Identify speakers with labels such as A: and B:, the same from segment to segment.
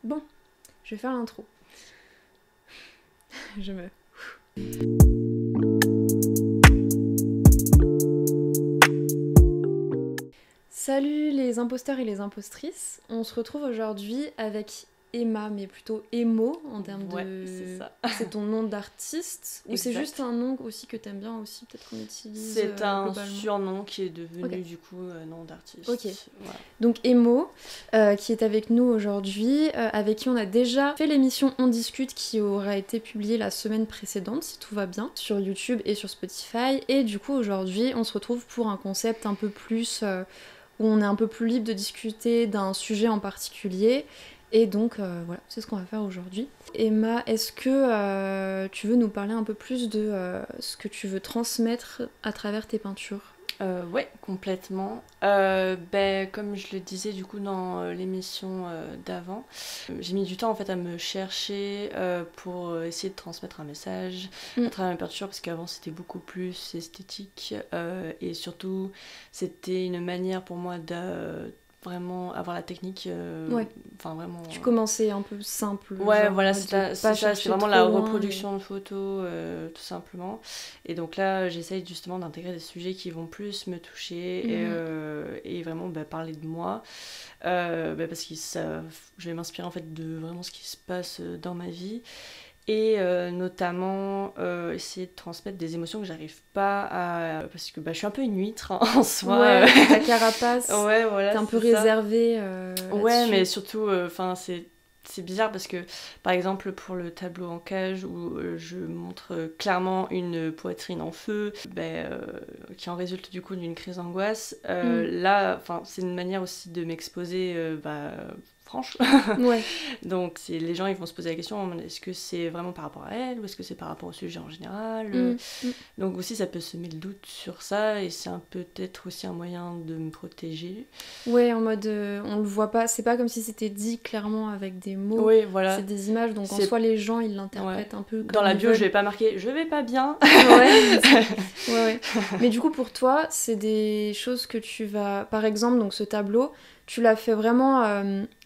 A: Bon, je vais faire l'intro. Je me... Salut les imposteurs et les impostrices. On se retrouve aujourd'hui avec Emma, mais plutôt Emo en termes de...
B: c'est ça.
A: C'est ton nom d'artiste ou c'est
B: Exact.
A: juste un nom aussi que t'aimes bien aussi, peut-être qu'on utilise
B: C'est un
A: globalement.
B: surnom qui est devenu
A: Ok.
B: du coup nom d'artiste.
A: Ok.
B: Voilà.
A: Donc Emo, qui est avec nous aujourd'hui, avec qui on a déjà fait l'émission On Discute qui aura été publiée la semaine précédente, si tout va bien, sur YouTube et sur Spotify. Et du coup aujourd'hui on se retrouve pour un concept un peu plus... où on est un peu plus libre de discuter d'un sujet en particulier. Et donc voilà, c'est ce qu'on va faire aujourd'hui. Emma, est-ce que tu veux nous parler un peu plus de ce que tu veux transmettre à travers tes peintures ?
B: Ouais, complètement. Comme je le disais du coup dans l'émission d'avant, j'ai mis du temps en fait à me chercher pour essayer de transmettre un message à travers mes peintures parce qu'avant c'était beaucoup plus esthétique et surtout c'était une manière pour moi de vraiment avoir la technique.
A: Ouais.
B: Enfin vraiment.
A: Tu commençais un peu simple.
B: Ouais,
A: genre,
B: voilà,
A: de
B: c'est
A: pas
B: ça, c'est vraiment
A: chercher
B: la
A: trop loin,
B: reproduction de photos, tout simplement. Et donc là, j'essaye justement d'intégrer des sujets qui vont plus me toucher et vraiment parler de moi. Parce que je vais m'inspirer en fait de vraiment ce qui se passe dans ma vie. Et notamment essayer de transmettre des émotions que j'arrive pas à... Parce que je suis un peu une huître en soi.
A: Ouais, ta carapace,
B: ouais, voilà,
A: t'es un peu
B: c'est ça.
A: réservée
B: Ouais,
A: là-dessus.
B: mais surtout, c'est bizarre parce que, par exemple, pour le tableau en cage où je montre clairement une poitrine en feu, qui en résulte du coup d'une crise d'angoisse, là, c'est une manière aussi de m'exposer, franche.
A: Ouais.
B: Donc, les gens ils vont se poser la question, est-ce que c'est vraiment par rapport à elle ou est-ce que c'est par rapport au sujet en général Donc aussi, ça peut semer le doute sur ça et c'est peut-être aussi un moyen de me protéger.
A: Ouais, en mode, on le voit pas, c'est pas comme si c'était dit clairement avec des mots,
B: Oui, voilà.
A: c'est des images, donc en soi les gens ils l'interprètent un peu comme
B: dans la
A: ils
B: bio,
A: veulent.
B: je vais pas marquer « je vais pas bien ».
A: Ouais. Mais du coup pour toi, c'est des choses que tu vas... Par exemple, donc ce tableau, tu l'as fait vraiment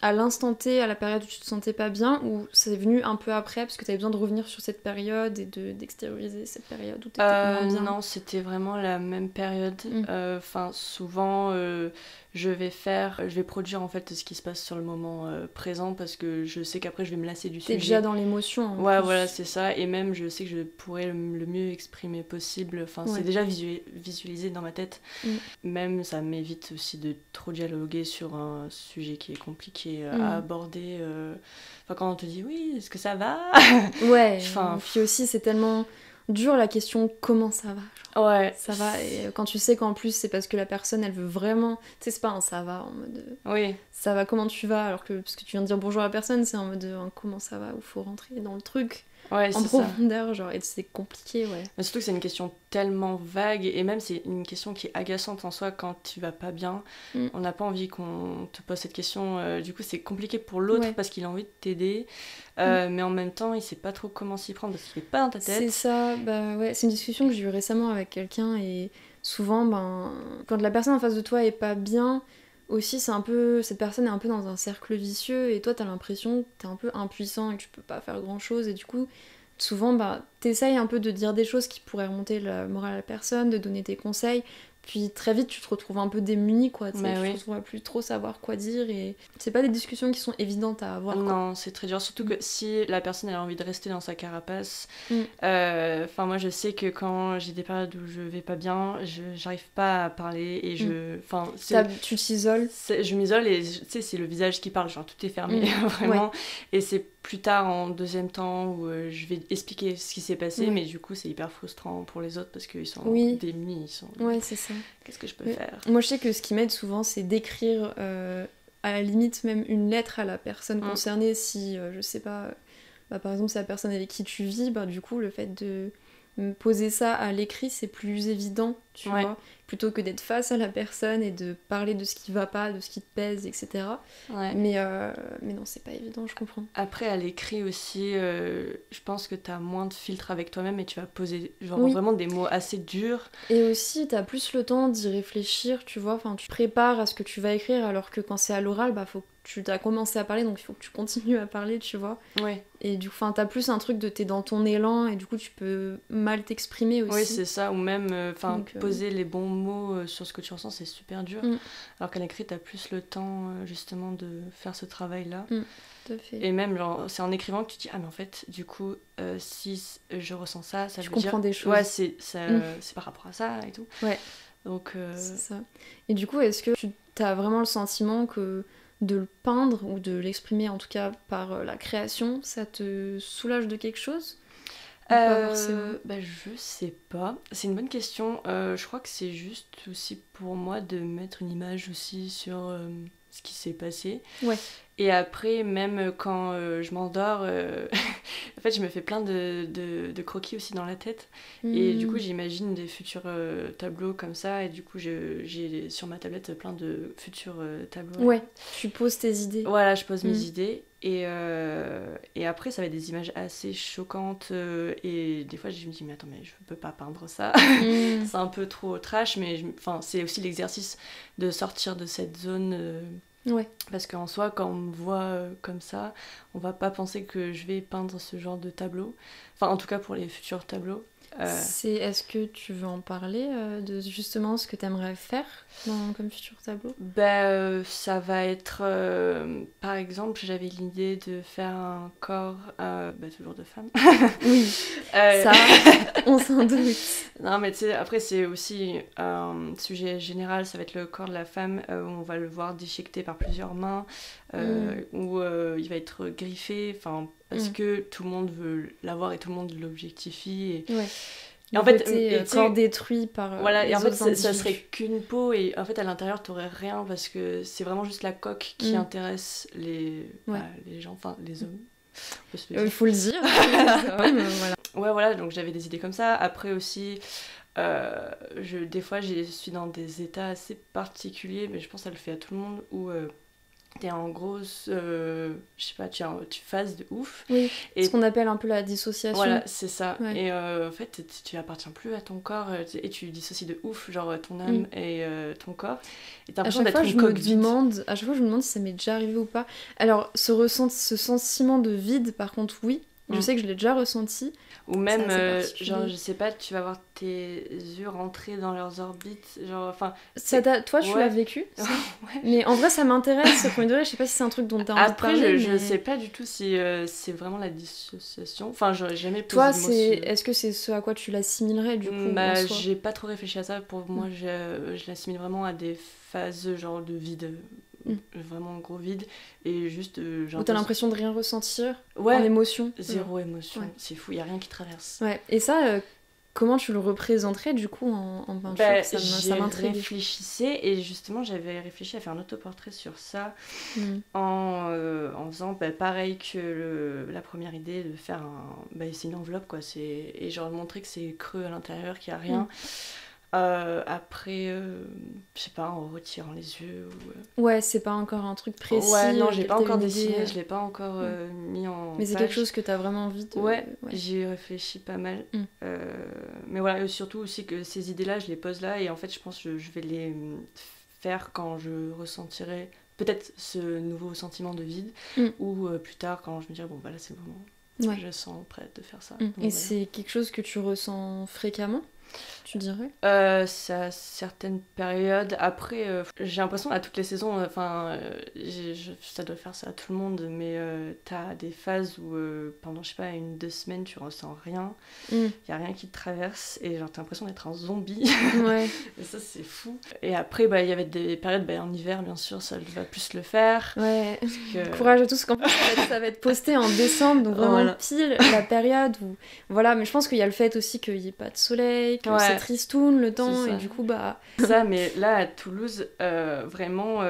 A: à l'instant T, à la période où tu te sentais pas bien, ou c'est venu un peu après parce que t'avais besoin de revenir sur cette période et d'extérioriser cette période où t'étais moins bien?
B: Non, c'était vraiment la même période. Souvent, je vais produire en fait ce qui se passe sur le moment présent parce que je sais qu'après je vais me lasser du sujet.
A: T'es déjà dans l'émotion en
B: Ouais,
A: plus.
B: voilà, c'est ça. Et même, je sais que je pourrais le mieux exprimer possible. C'est déjà visualisé dans ma tête. Même, ça m'évite aussi de trop dialoguer sur un sujet qui est compliqué à aborder. Quand on te dit « oui, est-ce que ça va ?»
A: Ouais, puis aussi, c'est tellement dur la question « comment ça va ?»
B: Ouais.
A: Ça va, et quand tu sais qu'en plus, c'est parce que la personne, elle veut vraiment... Tu sais, c'est pas un « ça va » en mode...
B: Oui.
A: Ça va, comment tu vas? Alors que, parce que tu viens de dire bonjour à la personne, c'est en mode comment ça va? Où faut rentrer dans le truc.
B: Ouais,
A: en profondeur, genre, et c'est compliqué, ouais.
B: Mais surtout que c'est une question tellement vague, et même c'est une question qui est agaçante en soi quand tu vas pas bien. On n'a pas envie qu'on te pose cette question, du coup c'est compliqué pour l'autre parce qu'il a envie de t'aider, mais en même temps il sait pas trop comment s'y prendre parce qu'il est pas dans ta tête.
A: C'est ça, c'est une discussion que j'ai eue récemment avec quelqu'un, et souvent, quand la personne en face de toi est pas bien, aussi c'est un peu, cette personne est un peu dans un cercle vicieux et toi t'as l'impression que t'es un peu impuissant et que tu peux pas faire grand chose, et du coup souvent t'essayes un peu de dire des choses qui pourraient remonter la morale à la personne, de donner des conseils, puis très vite tu te retrouves un peu démunie quoi, tu te retrouves à plus trop savoir quoi dire, et c'est pas des discussions qui sont évidentes à avoir.
B: Non, c'est très dur, surtout que si la personne elle a envie de rester dans sa carapace, moi je sais que quand j'ai des périodes où je vais pas bien, j'arrive pas à parler et
A: tu t'isoles.
B: Je m'isole et tu sais c'est le visage qui parle, genre tout est fermé vraiment, et c'est plus tard en deuxième temps où je vais expliquer ce qui s'est passé, mais du coup c'est hyper frustrant pour les autres parce qu'ils sont démunis, ils sont...
A: Ouais, c'est ça.
B: Qu'est-ce que je peux faire?
A: Moi je sais que ce qui m'aide souvent c'est d'écrire à la limite même une lettre à la personne concernée, si je sais pas, par exemple c'est la personne avec qui tu vis, du coup le fait de poser ça à l'écrit c'est plus évident, tu vois, plutôt que d'être face à la personne et de parler de ce qui va pas, de ce qui te pèse, etc. Mais non, c'est pas évident, je comprends.
B: Après, à l'écrit aussi, je pense que t'as moins de filtre avec toi-même et tu vas poser vraiment des mots assez durs.
A: Et aussi, t'as plus le temps d'y réfléchir, tu vois, enfin, tu te prépares à ce que tu vas écrire, alors que quand c'est à l'oral, bah, faut que tu as commencé à parler, donc il faut que tu continues à parler, tu vois.
B: Ouais.
A: Et du coup, t'as plus un truc de t'es dans ton élan, et du coup, tu peux mal t'exprimer aussi.
B: Oui, c'est ça, ou même poser les bons mots sur ce que tu ressens, c'est super dur. Alors qu'à l'écrit, t'as plus le temps, justement, de faire ce travail-là.
A: Tout à fait.
B: Et même, genre, c'est en écrivant que tu te dis, ah, mais en fait, du coup, si je ressens ça, ça
A: tu
B: veut dire...
A: comprends des choses.
B: Ouais, c'est par rapport à ça et tout.
A: Ouais.
B: Donc...
A: C'est ça. Et du coup, est-ce que tu as vraiment le sentiment que de le peindre, ou de l'exprimer en tout cas par la création, ça te soulage de quelque chose?
B: Je sais pas. C'est une bonne question. Je crois que c'est juste aussi pour moi de mettre une image aussi sur ce qui s'est passé.
A: Ouais.
B: Et après, même quand je m'endors, en fait, je me fais plein de croquis aussi dans la tête. Et du coup, j'imagine des futurs tableaux comme ça. Et du coup, j'ai sur ma tablette plein de futurs tableaux.
A: Ouais, tu poses tes idées.
B: Voilà, je pose mes idées. Et après, ça va être des images assez choquantes. Et des fois, je me dis, mais attends, mais je peux pas peindre ça. C'est un peu trop trash. Mais c'est aussi l'exercice de sortir de cette zone...
A: Ouais.
B: Parce qu'en soi, quand on me voit comme ça, on va pas penser que je vais peindre ce genre de tableau. Enfin, en tout cas pour les futurs tableaux.
A: Est-ce que tu veux en parler de justement ce que tu aimerais faire comme futur tableau?
B: Ça va être... par exemple, j'avais l'idée de faire un corps toujours de femme.
A: Oui, ça, on s'en doute.
B: Non, mais tu sais, après, c'est aussi un sujet général. Ça va être le corps de la femme où on va le voir déchiqueté par plusieurs mains, où il va être griffé, parce que tout le monde veut l'avoir et tout le monde l'objectifie.
A: Ouais.
B: Et en fait,
A: corps détruit par
B: voilà,
A: les
B: et en
A: autres
B: fait, ça
A: individus.
B: serait qu'une peau, et en fait, à l'intérieur, t'aurais rien, parce que c'est vraiment juste la coque qui intéresse les gens, enfin, les hommes.
A: Il faut le dire. Voilà.
B: Ouais, voilà, donc j'avais des idées comme ça. Après aussi, des fois, je suis dans des états assez particuliers, mais je pense que ça le fait à tout le monde, où... t'es en grosse, je sais pas, tu phases de ouf.
A: Oui,
B: et
A: ce qu'on appelle un peu la dissociation.
B: Voilà, c'est ça.
A: Ouais.
B: Et en fait, tu appartiens plus à ton corps et tu dissocies de ouf, genre ton âme et ton corps. Et t'as l'impression d'être une coque vide.
A: À chaque fois, je me demande si ça m'est déjà arrivé ou pas. Alors, ce sentiment de vide, par contre, oui. Je sais que je l'ai déjà ressenti.
B: Ou même, genre, je sais pas, tu vas voir tes yeux rentrer dans leurs orbites. Genre, enfin.
A: Toi, tu l'as vécu ça ouais. Mais en vrai, ça m'intéresse, au point de vue, je sais pas si c'est un truc dont t'as envie de parler.
B: Après, je sais pas du tout si c'est vraiment la dissociation. Enfin, j'aurais jamais posé
A: le mot sur... Est-ce que c'est ce à quoi tu l'assimilerais, du coup
B: j'ai pas trop réfléchi à ça. Pour moi, je l'assimile vraiment à des phases, genre, de vide. Vraiment gros vide et juste
A: où t'as l'impression de rien ressentir en émotion.
B: Zéro émotion, c'est fou, y a rien qui traverse.
A: Ouais. Et ça, comment tu le représenterais du coup en peinture? Ça m'intrigue.
B: J'y réfléchissais et justement j'avais réfléchi à faire un autoportrait sur ça en faisant pareil que la première idée de faire c'est une enveloppe quoi, et genre montrer que c'est creux à l'intérieur, qu'il y a rien. Après, je sais pas, en retirant les yeux
A: Ouais, c'est pas encore un truc précis.
B: Ouais, non, j'ai pas encore dessiné, je l'ai pas encore mis en
A: Mais c'est quelque chose que t'as vraiment envie de...
B: Ouais, j'y réfléchis pas mal. Mais voilà, surtout aussi que ces idées-là, je les pose là, et en fait, je pense que je vais les faire quand je ressentirai peut-être ce nouveau sentiment de vide, ou plus tard, quand je me dirai, bon, bah là, c'est le moment. Je sens prête de faire ça. Donc,
A: et c'est quelque chose que tu ressens fréquemment, tu dirais?
B: C'est à certaines périodes. Après, j'ai l'impression à toutes les saisons, ça doit faire ça à tout le monde, mais t'as des phases où pendant, je sais pas, 1-2 semaines, tu ressens rien. Y a rien qui te traverse et genre t'as l'impression d'être un zombie.
A: Ouais.
B: Et ça, c'est fou. Et après, il y avait des périodes, en hiver, bien sûr, ça va plus le faire.
A: Ouais. Courage à tous, qu'en plus, ça va être posté en décembre, donc vraiment pile la période où... Voilà, mais je pense qu'il y a le fait aussi qu'il n'y ait pas de soleil, que c'est c'est tristoun le temps,
B: C'est
A: et du coup, bah...
B: Ça, mais là, à Toulouse, vraiment,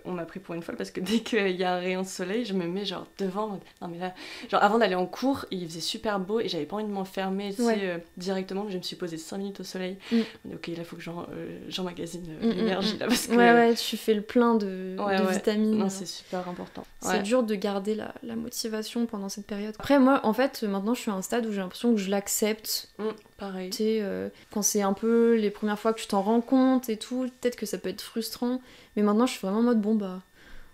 B: on m'a pris pour une folle parce que dès qu'il y a un rayon de soleil, je me mets genre devant. Non, mais là, genre avant d'aller en cours, il faisait super beau et j'avais pas envie de m'enfermer, tu sais, directement. Je me suis posée 5 minutes au soleil. Ok, là, il faut que j'emmagasine l'énergie, là, parce que...
A: Ouais, tu fais le plein de vitamines.
B: Non, c'est super important.
A: C'est dur de garder la motivation pendant cette période. Après, moi, en fait, maintenant, je suis à un stade où j'ai l'impression que je l'accepte.
B: Pareil.
A: Tu sais, quand c'est un peu les premières fois que tu t'en rends compte et tout, peut-être que ça peut être frustrant. Mais maintenant, je suis vraiment en mode, bon, bah,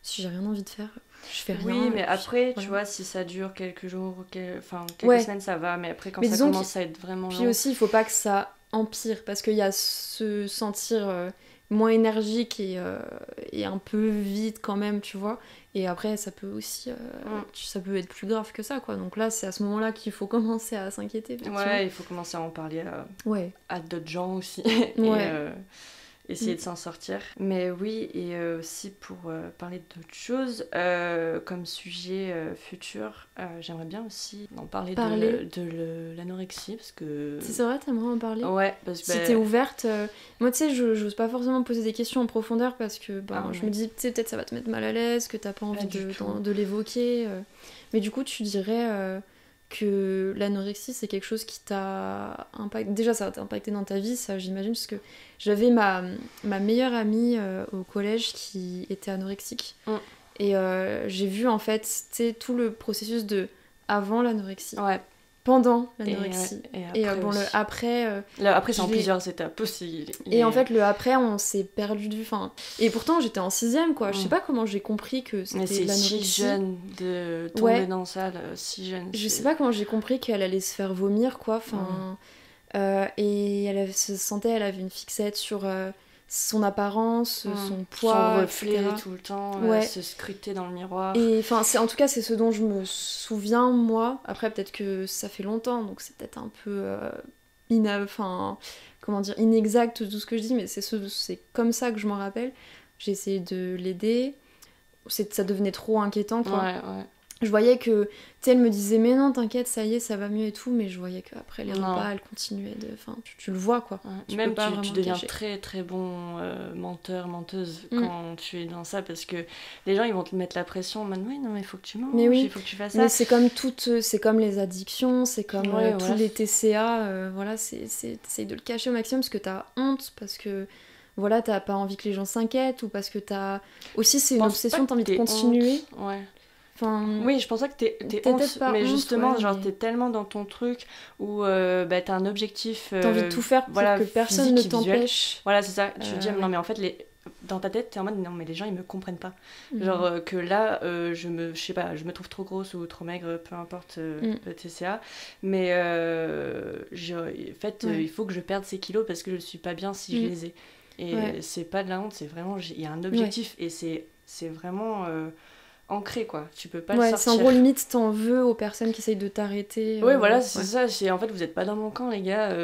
A: si j'ai rien envie de faire, je fais rien.
B: Oui, mais après, tu vois, si ça dure quelques jours, quelques semaines, ça va. Mais après, quand ça commence à être vraiment long...
A: Puis aussi, il faut pas que ça empire, parce qu'il y a se sentir moins énergique et un peu vide quand même, tu vois. Et après, ça peut aussi... ça peut être plus grave que ça, quoi. Donc là, c'est à ce moment-là qu'il faut commencer à s'inquiéter.
B: Ouais, il faut commencer à en parler à d'autres gens aussi. Essayer de s'en sortir. Mais oui, et aussi pour parler d'autres choses, comme sujet futur, j'aimerais bien aussi en parler de l'anorexie, parce que...
A: C'est vrai, t'aimerais en parler?
B: Ouais, parce que...
A: Si t'es ouverte... Moi, tu sais, j'ose pas forcément poser des questions en profondeur, parce que je me dis, tu sais, peut-être ça va te mettre mal à l'aise, que t'as pas envie de l'évoquer. Mais du coup, tu dirais... que l'anorexie c'est quelque chose qui t'a impacté. Déjà ça t'a impacté dans ta vie, ça j'imagine, parce que j'avais ma meilleure amie au collège qui était anorexique. Et j'ai vu en fait tout le processus de avant l'anorexie, pendant l'anorexie, et bon, le après...
B: après c'est en plusieurs étapes aussi.
A: Et en fait le après on s'est perdu de vue. Et pourtant j'étais en 6ème, quoi. Je sais pas comment j'ai compris que c'était l'anorexie.
B: Mais c'est si jeune de tomber dans ça, si jeune.
A: Je sais pas comment j'ai compris qu'elle allait se faire vomir, quoi. Et elle elle avait une fixette sur son apparence, son poids,
B: son reflet
A: etc.
B: tout le temps, se scruter dans le miroir.
A: Et en tout cas c'est ce dont je me souviens, moi. Après peut-être que ça fait longtemps, donc c'est peut-être un peu inexact tout ce que je dis, mais c'est comme ça que je m'en rappelle. J'ai essayé de l'aider, ça devenait trop inquiétant, quoi. Je voyais que, tu sais, elle me disait, mais non, t'inquiète, ça y est, ça va mieux et tout, mais je voyais qu'après les repas, elle continuait de... Enfin, tu le vois, quoi.
B: Même tu deviens très très bon menteuse quand tu es dans ça, parce que les gens, ils vont te mettre la pression, en mode, oui, non, mais il faut que tu manges, il faut que tu fasses ça.
A: Mais c'est comme les addictions, c'est comme tous les TCA, voilà, t'essayes de le cacher au maximum, parce que t'as honte, parce que... Voilà, t'as pas envie que les gens s'inquiètent, ou parce que t'as... Aussi, c'est une obsession, t'as envie de continuer.
B: Oui, je pense pas que t'es honte, mais justement, t'es tellement dans ton truc où t'as un objectif.
A: T'as envie de tout faire pour que personne ne t'empêche.
B: Voilà, c'est ça. Tu te dis, non, mais en fait, dans ta tête, t'es en mode, non, mais les gens, ils me comprennent pas. Genre que là, je me trouve trop grosse ou trop maigre, peu importe le TCA, mais en fait, il faut que je perde ces kilos parce que je suis pas bien si je les ai. Et c'est pas de la honte, c'est vraiment, il y a un objectif et c'est vraiment... ancré, quoi, tu peux pas le sortir.
A: C'est en gros limite t'en veux aux personnes qui essayent de t'arrêter.
B: Oui, voilà, c'est ça, en fait vous êtes pas dans mon camp, les gars.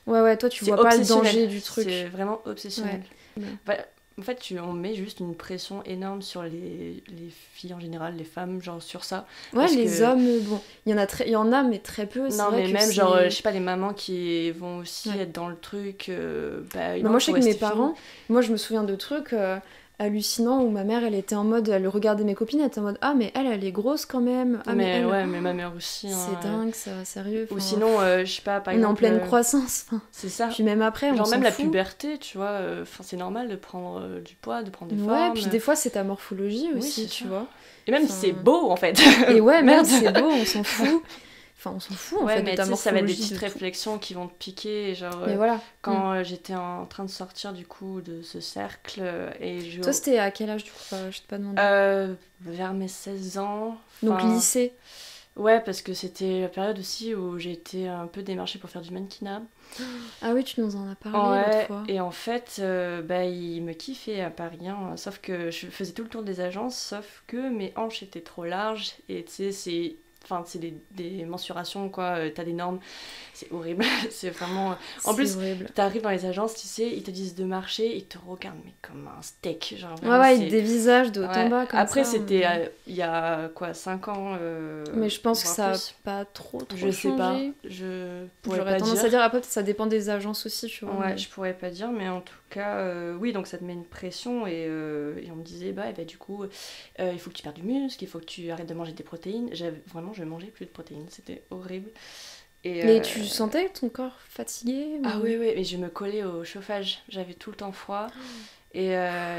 A: Ouais, toi tu vois pas le danger du truc.
B: C'est vraiment obsessionnel. En fait, on met juste une pression énorme sur les filles en général, les femmes, genre sur ça.
A: Ouais, les hommes, bon, il y en a, mais très peu.
B: Non, mais même, genre, je sais pas, les mamans qui vont aussi être dans le truc.
A: Moi, je sais que mes parents, moi, je me souviens de trucs hallucinants où ma mère, elle était en mode, elle regardait mes copines, elle était en mode, ah, mais elle est grosse quand même. Ah,
B: mais ma mère aussi.
A: C'est dingue, ça, sérieux.
B: Ou sinon, je sais pas, par
A: exemple. On est en pleine croissance.
B: C'est ça.
A: Puis même après,
B: genre, même la puberté, tu vois, c'est normal de prendre du poids, de prendre des formes.
A: Ouais, puis des fois, c'est ta morphologie aussi, tu vois.
B: Et même si c'est beau, en fait.
A: Et ouais, merde, c'est beau, on s'en fout. Enfin, on s'en fout, en fait,
B: mais
A: de ta morphologie.
B: Ça va être des petites réflexions qui vont te piquer, genre...
A: Mais voilà.
B: Quand j'étais en train de sortir, du coup, de ce cercle, et je...
A: Toi, c'était à quel âge, du coup, je t'ai pas demandé.
B: Vers mes 16 ans.
A: Donc, lycée.
B: Ouais, parce que c'était la période aussi où j'ai été un peu démarchée pour faire du mannequinat.
A: Ah oui, tu nous en as parlé l'autre fois.
B: Et en fait, il me kiffait à Paris, hein, sauf que je faisais tout le tour des agences, sauf que mes hanches étaient trop larges, et tu sais, enfin, c'est des mensurations, quoi. T'as des normes. C'est horrible. C'est vraiment... En plus,
A: horrible.
B: t'arrives dans les agences, tu sais, ils te disent de marcher, ils te regardent, mais comme un steak. Genre,
A: Ouais,
B: vraiment,
A: ils dévisagent de haut en bas comme
B: Après,
A: ça.
B: c'était il y a, quoi, 5 ans.
A: Mais je pense que
B: voire
A: ça a
B: plus.
A: pas trop
B: Je sais pas.
A: changé.
B: Je pourrais
A: J'aurais
B: pas
A: tendance
B: dire.
A: à dire, après, peut-être ça dépend des agences aussi, tu vois.
B: Ouais,
A: mais-
B: je pourrais pas dire, mais en tout cas, oui, donc ça te met une pression et on me disait, du coup, il faut que tu perdes du muscle, il faut que tu arrêtes de manger des protéines. Vraiment, je mangeais plus de protéines, c'était horrible. Et,
A: Mais tu sentais ton corps fatigué
B: Ah
A: ou-
B: oui, mais je me collais au chauffage, j'avais tout le temps froid et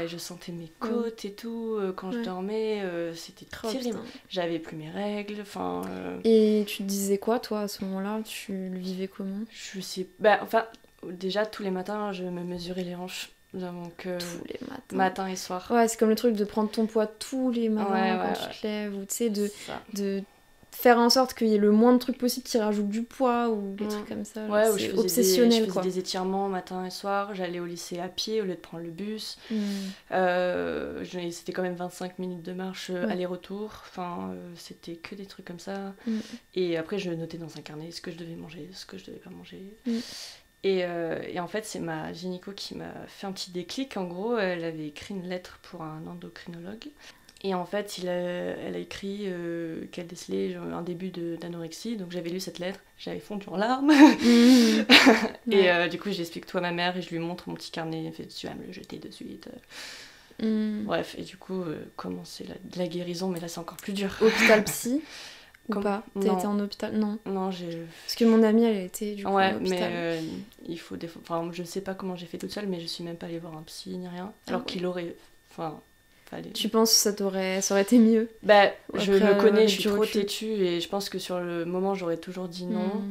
B: je sentais mes côtes et tout quand je
A: Ouais.
B: dormais, c'était
A: Oh,
B: terrible.
A: putain.
B: J'avais plus mes règles, enfin...
A: Et tu te disais quoi, toi, à ce moment-là? Tu le vivais comment?
B: Je sais... enfin, déjà, tous les matins, je me mesurais les hanches. Donc,
A: Tous les matins.
B: matin et soir.
A: Ouais, c'est comme le truc de prendre ton poids tous les matins quand tu te lèves, ou tu sais, de faire en sorte qu'il y ait le moins de trucs possible qui rajoutent du poids ou des trucs comme ça.
B: Ouais, où
A: c'est
B: je
A: obsessionnel,
B: faisais
A: quoi.
B: des étirements matin et soir. J'allais au lycée à pied au lieu de prendre le bus. C'était quand même 25 minutes de marche aller-retour. Enfin, c'était que des trucs comme ça. Et après, je notais dans un carnet ce que je devais manger, ce que je devais pas manger. Et en fait, c'est ma gynéco qui m'a fait un petit déclic. En gros, elle avait écrit une lettre pour un endocrinologue. Et en fait, elle a écrit qu'elle décelait un début d'anorexie. Donc j'avais lu cette lettre, j'avais fondu en larmes. Et du coup, j'explique tout à ma mère et je lui montre mon petit carnet. Elle fait, tu vas me le jeter de suite. Bref, et du coup, commencer la guérison, mais là, c'est encore plus dur.
A: Hôpital psy ou pas? T'as
B: Non.
A: été en hôpital? Non.
B: Non, j'ai...
A: Parce que mon amie, elle a été du coup en hôpital.
B: mais il faut des fois... Enfin, je sais pas comment j'ai fait toute seule, mais je suis même pas allée voir un psy ni rien. Alors qu'il aurait... Enfin... Fallait...
A: Tu penses que ça aurait été mieux?
B: Je me connais, je suis trop
A: recul.
B: têtue et je pense que sur le moment j'aurais toujours dit non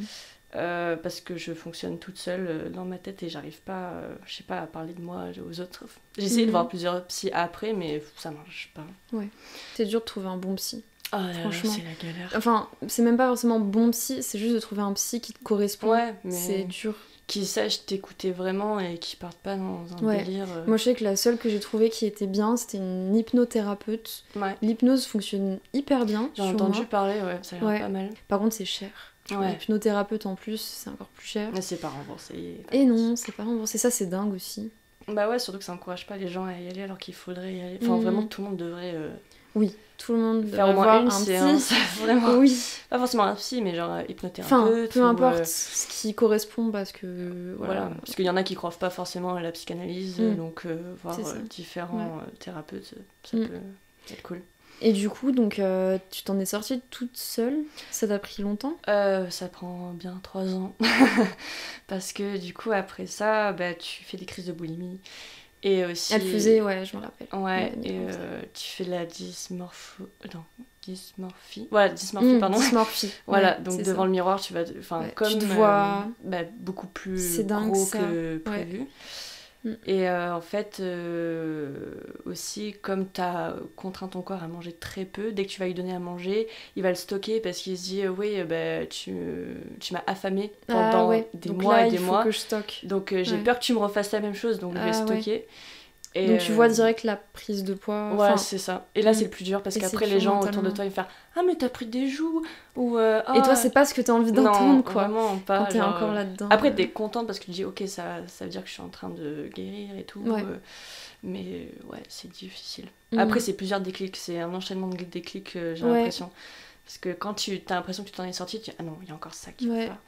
B: parce que je fonctionne toute seule dans ma tête et j'arrive pas, je sais pas, à parler de moi aux autres. J'ai essayé de voir plusieurs psys après, mais ça marche pas.
A: Ouais. C'est dur de trouver un bon psy.
B: Ah,
A: franchement.
B: c'est la galère.
A: Enfin, c'est même pas forcément bon psy, c'est juste de trouver un psy qui te correspond.
B: Ouais, mais
A: c'est dur.
B: Qui sache t'écouter vraiment et qui parte pas dans un délire.
A: Moi, je sais que la seule que j'ai trouvée qui était bien, c'était une hypnothérapeute.
B: Ouais.
A: L'hypnose fonctionne hyper bien.
B: J'ai entendu parler, ça a l'air pas mal.
A: Par contre, c'est cher.
B: Ouais.
A: L'hypnothérapeute en plus, c'est encore plus cher.
B: Mais c'est pas remboursé.
A: Et non, c'est pas remboursé. Ça, c'est dingue aussi.
B: Bah ouais, surtout que ça encourage pas les gens à y aller alors qu'il faudrait y aller. Enfin, vraiment, tout le monde devrait.
A: Oui, tout le monde
B: faire au moins
A: avoir
B: une
A: un
B: séance.
A: psy.
B: Vraiment.
A: Oui.
B: Pas forcément un psy, mais genre hypnothérapeute.
A: Enfin, peu
B: ou,
A: importe ce qui correspond parce que.
B: Voilà. Parce qu'il y en a qui croient pas forcément à la psychanalyse, donc voir différents thérapeutes, ça peut être cool.
A: Et du coup, donc, tu t'en es sortie toute seule? Ça t'a pris longtemps?
B: Ça prend bien 3 ans. Parce que du coup, après ça, tu fais des crises de boulimie. Et aussi...
A: Elle faisait, ouais, je me rappelle.
B: Ouais, et tu fais de la dysmorphie. Voilà, dysmorphie, pardon.
A: Dysmorphie.
B: Voilà,
A: ouais,
B: donc devant le miroir, tu vas... Enfin, comme...
A: Tu te vois...
B: beaucoup plus
A: dingue,
B: gros
A: ça.
B: que prévu. Ouais. Et en fait, aussi, comme tu as contraint ton corps à manger très peu, dès que tu vas lui donner à manger, il va le stocker parce qu'il se dit tu m'as affamé pendant des
A: donc
B: mois
A: là,
B: et des mois.
A: Que je stocke.
B: Donc j'ai peur que tu me refasses la même chose, donc je vais stocker.
A: Ouais.
B: Et
A: donc tu vois direct la prise de poids.
B: Ouais, c'est ça. Et là, c'est le plus dur parce qu'après, les gens autour de toi, ils vont faire « Ah, mais t'as pris des joues !» ou
A: Et toi, c'est pas ce que t'as envie d'entendre, quoi.
B: Non, vraiment pas.
A: Quand t'es encore là-dedans.
B: Après, t'es contente parce que tu dis « Ok, ça veut dire que je suis en train de guérir et tout.
A: Ouais. »
B: Mais ouais, c'est difficile. Après, c'est plusieurs déclics. C'est un enchaînement de déclics, j'ai l'impression. Parce que quand t'as l'impression que tu t'en es sorti, tu dis « Ah non, il y a encore ça qui va pas. »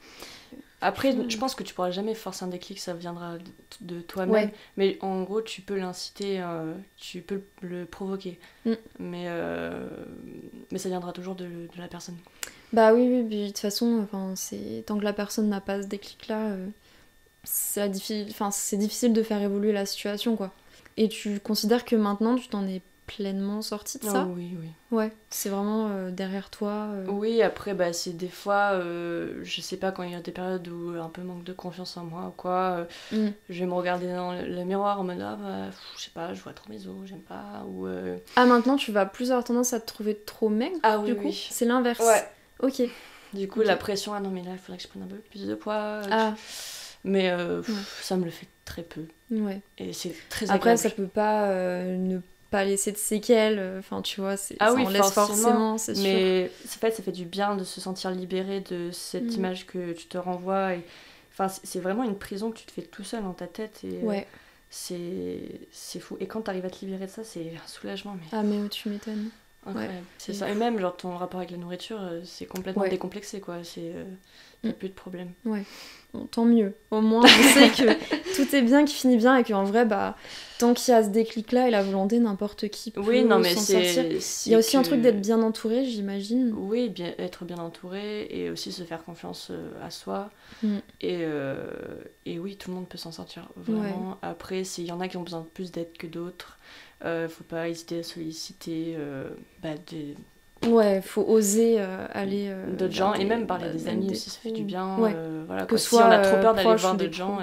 B: Après, je pense que tu pourras jamais forcer un déclic, ça viendra de toi-même. Ouais. Mais en gros, tu peux l'inciter, tu peux le provoquer. Mais ça viendra toujours de la personne.
A: Bah oui, de toute façon, tant que la personne n'a pas ce déclic-là, c'est difficile de faire évoluer la situation, quoi. Et tu considères que maintenant, tu t'en es pleinement sortie de ça?
B: Oui.
A: Ouais, c'est vraiment derrière toi.
B: Oui, après, c'est des fois, je sais pas, quand il y a des périodes où un peu manque de confiance en moi ou quoi, je vais me regarder dans le miroir en mode je sais pas, je vois trop mes os, j'aime pas. Ou,
A: Ah, maintenant, tu vas plus avoir tendance à te trouver trop maigre?
B: Ah oui,
A: du coup, c'est l'inverse.
B: Ouais.
A: Ok.
B: Du coup, la pression, non, mais là, il faudrait que je prenne un peu plus de poids. Mais ça me le fait très peu.
A: Ouais.
B: Et c'est très
A: Après,
B: agréable.
A: ça peut pas ne pas laisser de séquelles, enfin tu vois, ça
B: Ah oui,
A: en laisse forcément, c'est sûr.
B: Mais en fait, ça fait du bien de se sentir libéré de cette image que tu te renvoies. Et... Enfin, c'est vraiment une prison que tu te fais tout seul dans ta tête. Et
A: Ouais.
B: c'est fou. Et quand t'arrives à te libérer de ça, c'est un soulagement. Mais...
A: Ah mais tu m'étonnes.
B: Incroyable.
A: Ouais.
B: C'est ça. Et même, genre, ton rapport avec la nourriture, c'est complètement
A: Ouais.
B: décomplexé, quoi. Y a plus de problème.
A: Ouais. Bon, tant mieux. Au moins, on sait que tout est bien, qui finit bien, et qu'en vrai, bah, tant qu'il y a ce déclic-là et la volonté, n'importe qui peut s'en sortir. Il y a aussi un truc d'être bien entouré, j'imagine.
B: Oui, être bien entouré et aussi se faire confiance à soi. Et oui, tout le monde peut s'en sortir, vraiment. Ouais. Après, il y en a qui ont besoin de plus d'aide que d'autres. Faut pas hésiter à solliciter des...
A: Ouais, faut oser aller...
B: d'autres gens, et même parler des amis aussi, ça fait du bien.
A: Ouais.
B: Voilà,
A: que
B: si on a trop peur d'aller voir
A: d'autres
B: gens...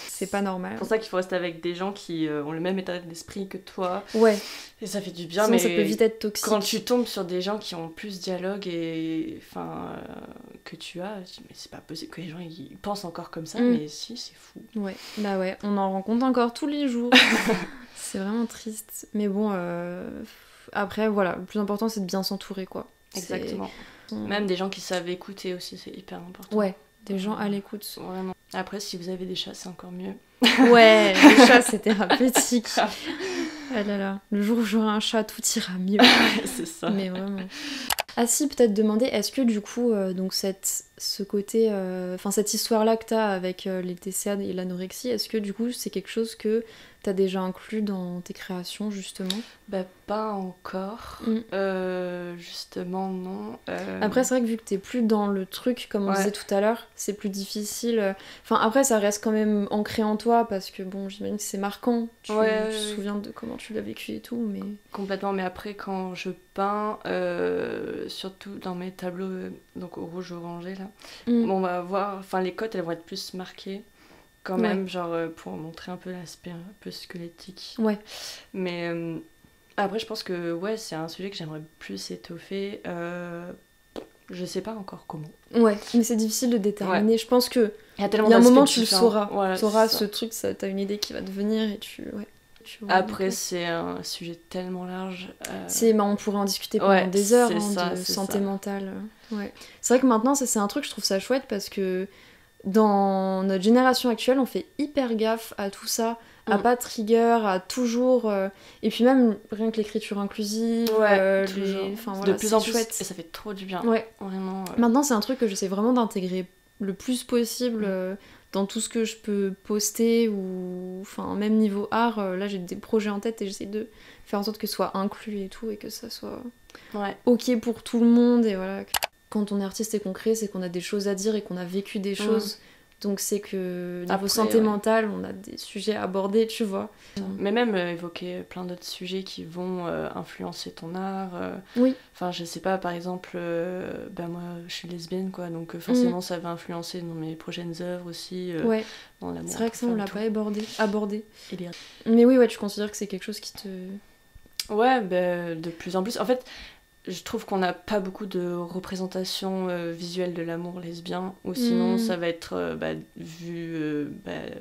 A: c'est pas normal.
B: C'est pour ça qu'il faut rester avec des gens qui ont le même état d'esprit que toi.
A: Ouais.
B: Et ça fait du bien,
A: sinon,
B: mais
A: ça peut vite être toxique.
B: Quand tu tombes sur des gens qui ont plus de dialogue que tu as, mais c'est pas possible que les gens ils pensent encore comme ça, mais si, c'est fou.
A: Ouais, bah ouais, on en rencontre encore tous les jours. C'est vraiment triste. Mais bon, après, voilà, le plus important, c'est de bien s'entourer, quoi.
B: Exactement. Même des gens qui savent écouter aussi, c'est hyper important.
A: Ouais, des gens à l'écoute.
B: Vraiment. Après, si vous avez des chats, c'est encore mieux.
A: Ouais, les chats, c'est thérapeutique. Ah là là, le jour où j'aurai un chat, tout ira mieux.
B: C'est ça.
A: Mais vraiment. Ah si, peut-être demander, est-ce que du coup, donc ce côté, cette histoire-là que t'as avec les TCA et l'anorexie, est-ce que du coup c'est quelque chose que t'as déjà inclus dans tes créations justement ?
B: Bah pas encore, justement non.
A: Après c'est vrai que vu que t'es plus dans le truc comme on disait tout à l'heure, c'est plus difficile. Enfin après ça reste quand même ancré en toi parce que bon j'imagine que c'est marquant, tu te souviens de comment tu l'as vécu et tout, mais...
B: Complètement, mais après quand je peins, surtout dans mes tableaux donc au rouge orangé là, on va voir, enfin les côtes elles vont être plus marquées quand même, genre pour montrer un peu l'aspect un peu squelettique.
A: Ouais.
B: Mais après je pense que c'est un sujet que j'aimerais plus étoffer. Je sais pas encore comment.
A: Ouais, mais c'est difficile de déterminer. Je pense que
B: il y a
A: un moment tu le sauras.
B: Voilà,
A: tu sauras ce truc, t'as une idée qui va te venir et tu
B: après c'est un sujet tellement large.
A: On pourrait en discuter pendant des heures de santé mentale. Ouais. C'est vrai que maintenant c'est un truc, je trouve ça chouette parce que dans notre génération actuelle, on fait hyper gaffe à tout ça, à pas trigger, à toujours... Et puis même, rien que l'écriture inclusive,
B: de plus en plus,
A: chouette.
B: Et ça fait trop du bien.
A: Ouais.
B: Vraiment,
A: Maintenant, c'est un truc que j'essaie vraiment d'intégrer le plus possible dans tout ce que je peux poster, ou... Enfin, même niveau art, là j'ai des projets en tête et j'essaie de faire en sorte que ce soit inclus et tout, et que ça soit ok pour tout le monde, et voilà... Quand on est artiste et qu'on crée, c'est qu'on a des choses à dire et qu'on a vécu des choses. Donc c'est que niveau santé mentale, on a des sujets à aborder, tu vois.
B: Mais même évoquer plein d'autres sujets qui vont influencer ton art.
A: Oui.
B: Enfin, je sais pas, par exemple, moi je suis lesbienne, quoi, donc forcément ça va influencer dans mes prochaines œuvres aussi. Dans l'amour.
A: C'est vrai que ça, on l'a pas abordé. Mais oui, tu considères que c'est quelque chose qui te...
B: Ouais, de plus en plus. En fait, je trouve qu'on n'a pas beaucoup de représentation visuelle de l'amour lesbien, ou sinon ça va être vu,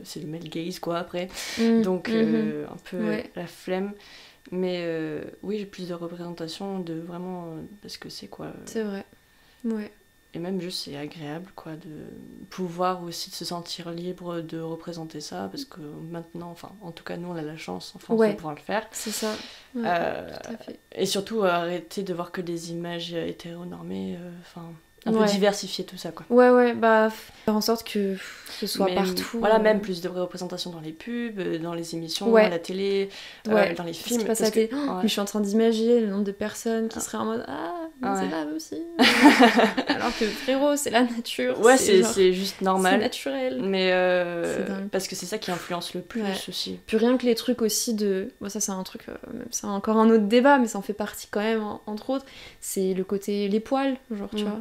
B: c'est le male gaze quoi après, donc un peu la flemme, mais oui j'ai plus de représentation de vraiment parce que c'est quoi.
A: C'est vrai,
B: Et même juste c'est agréable quoi de pouvoir aussi se sentir libre de représenter ça, parce que maintenant, enfin en tout cas nous on a la chance en France de pouvoir le faire.
A: C'est ça. Tout à fait.
B: Et surtout arrêter de voir que des images hétéronormées, un peu diversifier tout ça quoi.
A: Faire en sorte que ce soit partout.
B: Voilà, même plus de représentation dans les pubs, dans les émissions, à la télé, dans les films.
A: Mais je suis en train d'imaginer le nombre de personnes qui seraient en mode c'est là aussi. Alors que frérot, c'est la nature.
B: C'est juste normal.
A: C'est naturel.
B: Mais parce que c'est ça qui influence le plus aussi.
A: Puis rien que les trucs aussi de... ça c'est un truc, même c'est encore un autre débat, mais ça en fait partie quand même, entre autres. C'est le côté les poils, genre tu vois.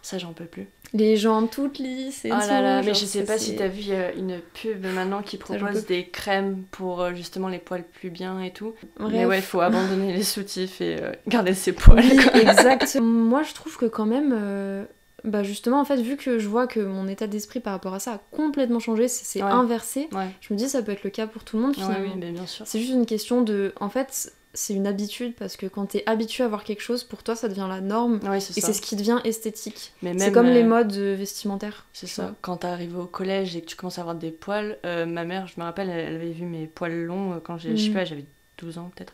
B: Ça j'en peux plus.
A: Les jambes toutes lisses et tout.
B: Mais je sais pas si t'as vu une pub maintenant qui propose des crèmes pour justement les poils plus bien et tout. Bref. Mais faut abandonner les soutifs et garder ses poils.
A: Oui, exact. Moi je trouve que quand même, bah justement, en fait, vu que je vois que mon état d'esprit par rapport à ça a complètement changé, c'est inversé, je me dis ça peut être le cas pour tout le monde finalement.
B: Oui, mais bien sûr.
A: C'est juste une question de... En fait, c'est une habitude parce que quand t'es habitué à voir quelque chose, pour toi ça devient la norme et c'est ce qui devient esthétique. C'est comme les modes vestimentaires.
B: C'est ça. Quand t'arrives au collège et que tu commences à avoir des poils, ma mère, je me rappelle, elle avait vu mes poils longs quand je sais pas, j'avais 12 ans peut-être.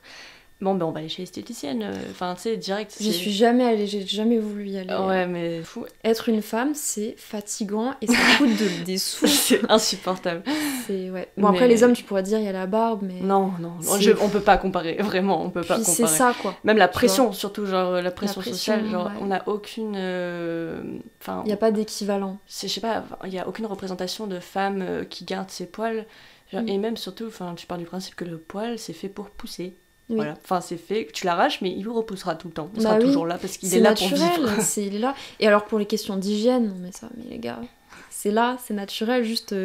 B: Bon, ben on va aller chez l'esthéticienne. Enfin, tu sais, direct.
A: J'y suis jamais allée, j'ai jamais voulu y aller.
B: Ouais, mais fou.
A: Être une femme, c'est fatigant et ça coûte des sous.
B: C'est insupportable.
A: Bon, après, les hommes, tu pourrais dire, il y a la barbe, mais.
B: Non, on peut pas comparer, vraiment, on peut pas comparer.
A: C'est ça, quoi.
B: Même la pression, surtout, genre, la pression sociale, genre, on n'a aucune.
A: Il n'y a pas d'équivalent.
B: Je sais pas, il y a aucune représentation de femme qui garde ses poils. Genre, et même, surtout, tu pars du principe que le poil, c'est fait pour pousser. Oui. Voilà, enfin c'est fait, tu l'arraches mais il vous repoussera tout le temps, il sera toujours là parce qu'il est là
A: naturel,
B: pour vivre.
A: Il est là. Et alors pour les questions d'hygiène, mais les gars, c'est là, c'est naturel, juste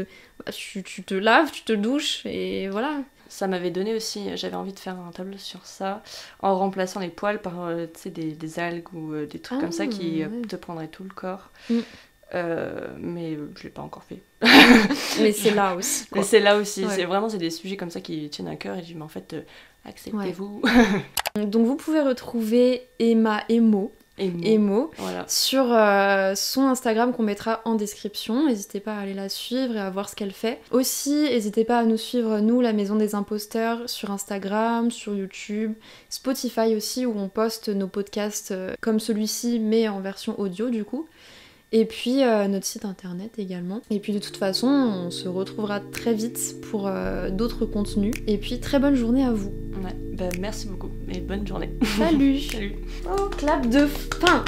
A: tu te laves, tu te douches et voilà.
B: Ça m'avait donné aussi, j'avais envie de faire un tableau sur ça, en remplaçant les poils par des algues ou des trucs comme ça qui te prendraient tout le corps. Mais je l'ai pas encore fait.
A: Mais c'est là aussi.
B: Mais c'est là aussi, c'est des sujets comme ça qui tiennent à cœur et je dis mais en fait acceptez-vous.
A: Donc vous pouvez retrouver Emma Emo voilà. Sur son Instagram qu'on mettra en description. N'hésitez pas à aller la suivre et à voir ce qu'elle fait. Aussi, n'hésitez pas à nous suivre, nous, la Maison des Imposteurs, sur Instagram, sur YouTube, Spotify aussi, où on poste nos podcasts comme celui-ci, mais en version audio du coup. Et puis notre site internet également. Et puis de toute façon, on se retrouvera très vite pour d'autres contenus. Et puis très bonne journée à vous.
B: Ouais, merci beaucoup et bonne journée.
A: Salut.
B: Salut.
A: Oh, clap de fin.